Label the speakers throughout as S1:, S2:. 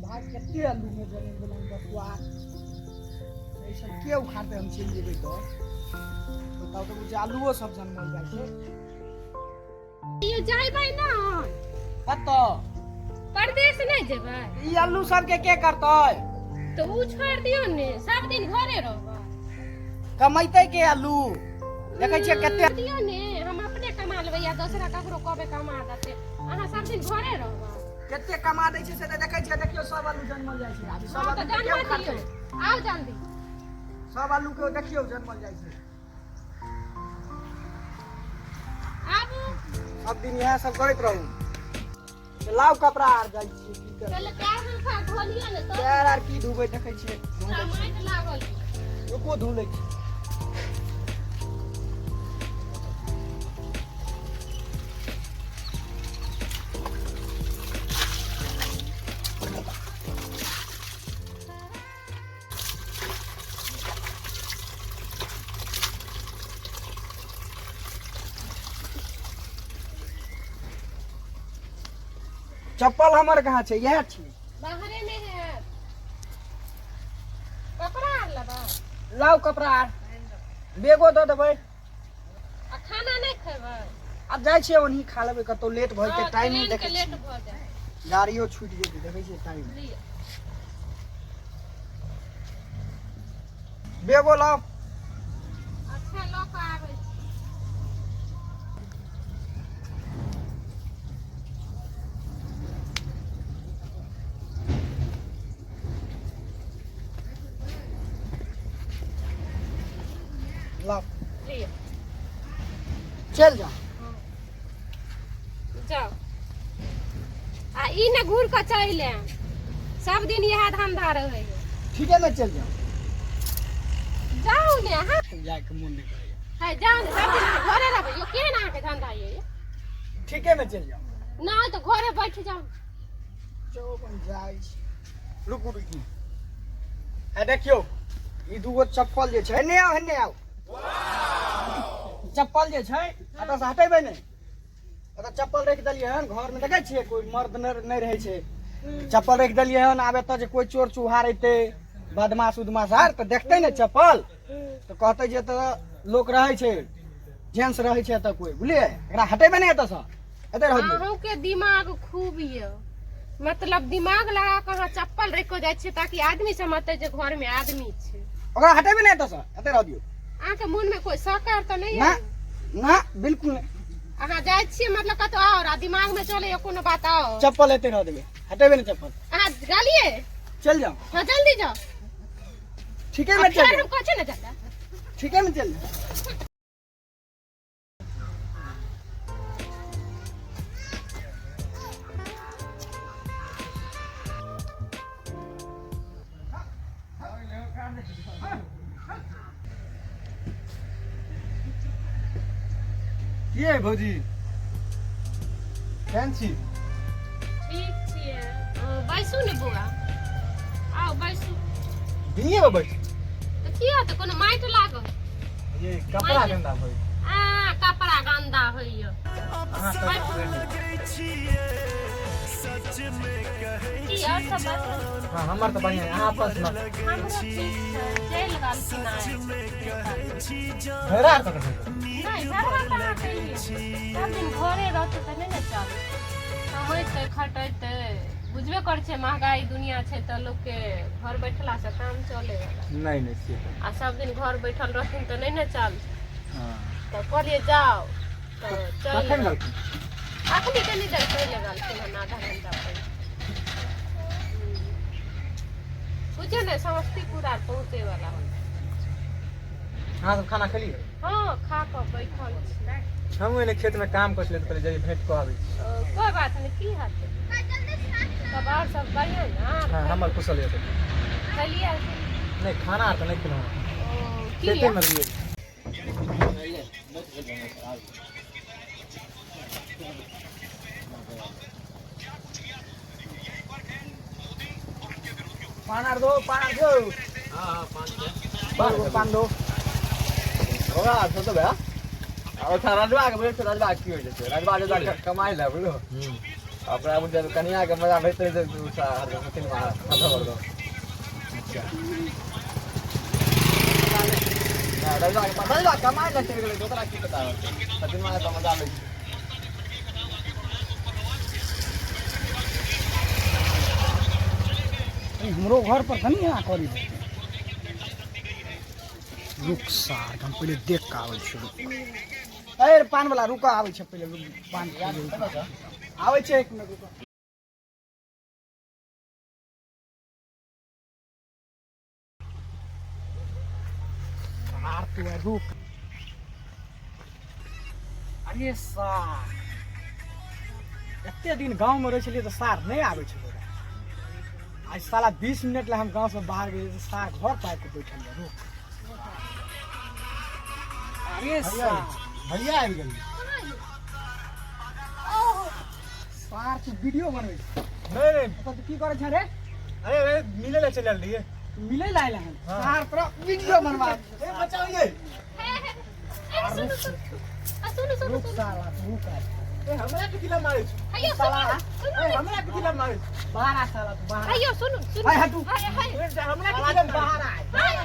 S1: भात कते आलू में बने बसुआ ऐसा के उखाड़ते हम चल जेबै तो बताओ तो मुझे आलूओ सब जनमल जाय छै
S2: ये जाइबै ना
S1: कतो
S2: परदेश नहीं जेबै
S1: ई आलू सब के करतै
S2: तो उ छोड़ दियो ने सब दिन घरे रहबै
S1: कमैतै के आलू देखै छियै कते
S2: दियो ने हम अपने कमा लेबै या दूसरा ककरो कहबै कमा देतै अहाँ सब दिन घरे रहबै
S1: कते कमा दै छै से त देखै छियै देखियो सब आलू जनमल जाय छै आबी सब आलू के उखाड़तै
S2: आओ जल्दी
S1: सब आलू के देखियो जनमल जाय छै
S2: आबू
S1: सब दिन यहां सब करैत रहू लाव कपड़ा आर जाय छी की कर
S2: चल पैर हम खा धोलिए ने तो
S1: पैर आर की धुबै देखै छियै
S2: माइट लागल
S1: रुको धुलै छी चप्पल हमर कहाँ छै यह छी
S2: बाहरे में है कपड़ा आर लेबै
S1: लाव कपड़ा आर बेगो दऽ देबै
S2: आ खाना नहीं खेबै
S1: अब जाय छियै ओनही खा लेबै कतौ लेट भऽ जेतै टाइम नहीं देखै
S2: लेट
S1: छियै
S2: भ जाए
S1: गाड़ियो छूटि जेतै देखै छियै टाइम
S2: लिअ
S1: बेगो लाव
S2: अच्छा लऽ कऽ आबै छी
S1: लाव
S2: लिअ
S1: चल जा
S2: जाओ आ ई ने घूर के चलि आयम सब दिन यह धंधा रहे
S1: ठीक है मैं चल जाऊं
S2: जाओ ने हाँ
S1: जाय के मन नहीं करैया
S2: है जाओ ने सब दिन घरे रहबै यो केहन अहाँके धंधा ये
S1: ठीक है मैं चल जाऊं
S2: ना तो घरे बैठ जाओ
S1: चौपन जाय छी रुकू रुकी है देखियो ई दूगो चप्पल जे छै ने आउ चप्पल जे छै एतऽ से हटेबै ने एतऽ चप्पल राखि देलियै हन घर में देखै छियै कोई मर्द नहीं रहै छै चप्पल राखि देलियै हन आब एतऽ जे कोई चोर चुहार एतै बदमाश उदमाश आर तऽ देखतै ने चप्पल तऽ कहतै जे एतऽ लोक रहै छै जेंट्स रहै छै एतऽ कोई बुझलियै एकरा हटेबै ने एतऽ से एतऽ रह दियौ
S2: अहूँ के दिमाग खूब ये मतलब दिमाग लगा के अहाँ चप्पल राखि के जाइ छियै ताकि आदमी समझतै जे घर में आदमी छै
S1: ओकरा हटेबै ने एतऽ से एतऽ रह दियौ
S2: अहाँके मन में कोई शकार तो नहीं
S1: ना
S2: है
S1: ना बिल्कुल नहीं
S2: अहाँ जाइ छियै मतलब कतौ और आ दिमाग में चले कोनो बात आओ
S1: चप्पल एतै रह देबै हटेबै ने चप्पल
S2: अहाँ गालिए
S1: चल जाओ
S2: हाँ जल्दी जाओ
S1: ठीक है मैं चल
S2: फिर हम
S1: जाऊं
S2: कछे न जाता
S1: ठीक है मैं चल जाऊं ये भौजी केहन छी
S2: ठीक छियै बैसू ने बौआ आओ बैसू
S1: दिए में बैठ
S2: तो किया तो कोनो माइट लागल
S1: ये कपड़ा गंदा भई
S2: आ कपड़ा गंदा होइयो
S1: अहाँ सब
S2: की और सब बात
S1: हां हमर तो बढ़िया है आपस में
S2: हमरो ठीक छै जेल गाल किनारे
S1: हेरा कर
S2: नहीं घरवा कहाँ कहिए सब दिन घरे रहते तो नहीं न चल कमैते खटैते बुझबे कर छै महंगाई दुनिया छै त लोग के घर बैठला से काम चले वाला
S1: नहीं से
S2: आ सब दिन घर बैठल रहथिन तो नहीं न चल
S1: हां
S2: तो कहलिए जाओ तो चल
S1: कखन गलती
S2: अखनी कनी देर पहले गलती आधा घंटा पहले बुझे ने समस्तीपुर आर पहुँचे वाला हम
S1: हां सब खाना खली
S2: हाँ खा कर बैठल छी
S1: हम एने खेत में काम कर ले पहले जल्दी भेंट को आबै
S2: कोई बात नहीं की हाथ सब और सब बढ़िया ना
S1: हां हमर कुशल है
S2: खलिए
S1: नहीं खाना तो नहीं खिलाऊं
S2: की
S1: खेते में रहिए पानार दो हां हां पान दो होगा तो भैया और था राजवा के बोले राजवा की हो जैसे राजवा जो कमाई ले बोलो अपना बुझे कन्या के मजा भेटते जे सिनेमा खत्म कर दो अच्छा ना दादा के पता कमाई लगते गेले दोसरा की पता सिनेमा का मजा ले हमरो घर पर कनी ना करी रुक सार हम पहले देख के आबै छी अरे पान वाला रुका आबै छै पहले पान आबै छै 1 मिनट रुका सार तू रुक अरे सार एते दिन गांव में रह छलिए तो सार नहीं आबै छै आज साला 20 मिनट ला हम गांव से बाहर गए तो सार घर पाए के बैठल है रुक अरे सार भैया आ गेल सार तू वीडियो बनबै नहीं तो की करे छ रे अरे मिले ले चलल रहिए मिले ला आइला हम सार पर वीडियो बनवा ए बचाइए सुनो साला रुक ए हमरा के किला मारे
S2: अयो
S1: साला ए हमरा के किला मारे बाहर आ साला तू बाहर
S2: अयो सुनो
S1: हाय हटू
S2: हाय
S1: हमरा के किला बाहर आ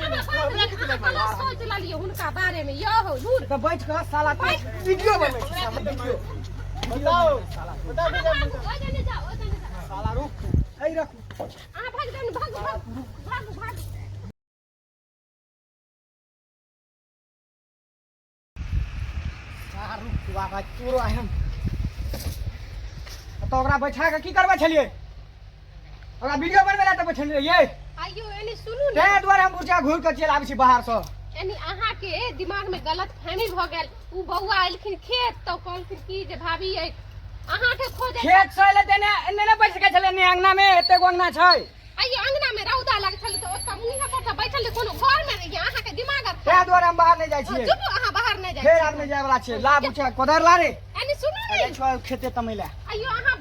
S2: हमरा के किला मारे सोच ला लियो हुनका बारे में यो हो दूर
S1: तो बैठ के साला तू वीडियो बनबै छी वीडियो बताओ साला बता दे
S2: ओजने जाओ
S1: साला रुक ए रखू
S2: आ भाग दे भाग भाग
S1: साला रुक तू आगा चोरो आय हम तो ओकरा बैठा के की करबै छलिए ओकरा वीडियो बनबै ला त बैठल रहिए
S2: आइयो एनी सुनू
S1: ते
S2: ने
S1: द्वारा हम बुझा घुर के चल आबै छी बाहर से
S2: यानी अहाँ के दिमाग में गलत फहमी भ गेल उ बौआ एलखिन खेत तो कहलखिन की जे भाभी अहाँ के खोजे
S1: खेत से ले देने एने ने बैठ सकै छले ने अंगना में एते गो अंगना छै
S2: आइयो अंगना में रौदा लाग छल तो ओत मुंह पर से बैठल कोनो घर में रहिए अहाँ के दिमाग
S1: ते द्वारा हम बाहर नहीं जाय छियै
S2: चुप अहाँ बाहर नहीं जाय
S1: फेर आब नहीं जाय वाला छै ला बुझा कोदर ला रे
S2: यानी सुनू ने
S1: जाय छै खेते तमैला
S2: आइयो अहाँ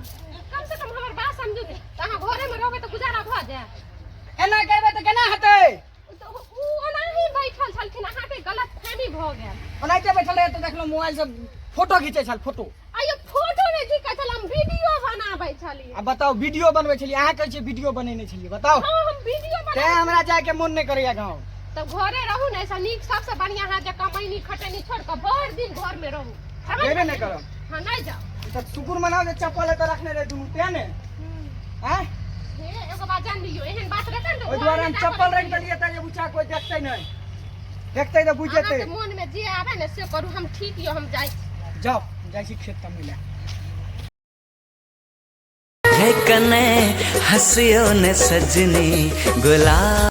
S2: कम से कम हमर बात समझू ने त अहाँ घरे में रहबे त गुजारा भ जाय
S1: एना करबै त केना हेतै
S2: तो उ ओनाही बैठल छलखिन अहाँ के गलत फहमी भ गेल
S1: ओनाइते बैठल रहे त देखलो मोबाइल से फोटो खींचे छल फोटो
S2: आइयो फोटो नहीं खींचे छल हम वीडियो बनाबै छली
S1: अब बताओ वीडियो बनबै छलिए अहाँ कहै छियै वीडियो बनेने छलिए बताओ
S2: हां हम वीडियो
S1: ते
S2: बना
S1: हमरा जाय के मन नहीं करैया गांव
S2: तो घरे रहू ने ऐसा नीक सबसे बढ़िया है जे कमाईनी खटनी छोड़ के भर दिन घर में रहू
S1: जेबे नहीं करब
S2: हां नहीं जाओ
S1: त शुक्र मनाओ जे चप्पल त रखने रहे दुनु ते ने हैं
S2: हे एगो बात जान लियो एहन बात रखन
S1: ओइ द्वारा हम चप्पल रख देलिए त जे बुचा कोई देखतै नहीं देखतै त बुझ जेतै
S2: अहाँ के मन में जे आवे ने से करू हम ठीक यो हम जाई
S1: जाओ जाय छी खेत तमैला
S3: कने हंसियों ने सजनी गुलाब